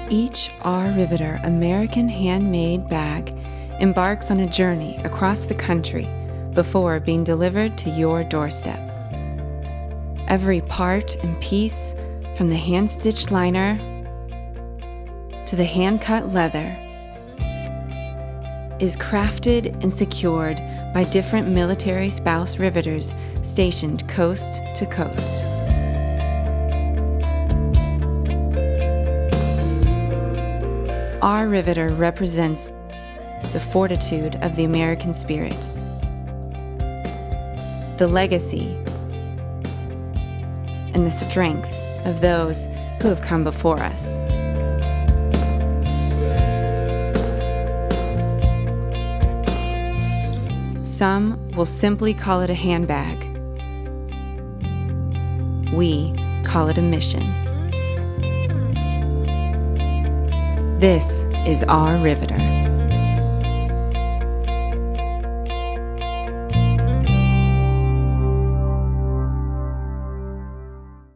Each Our Riveter American handmade bag embarks on a journey across the country before being delivered to your doorstep. Every part and piece, from the hand-stitched liner to the hand-cut leather, is crafted and secured by different military spouse riveters stationed coast to coast. Our Riveter represents the fortitude of the American spirit, the legacy, and the strength of those who have come before us. Some will simply call it a handbag. We call it a mission. This is Our Riveter.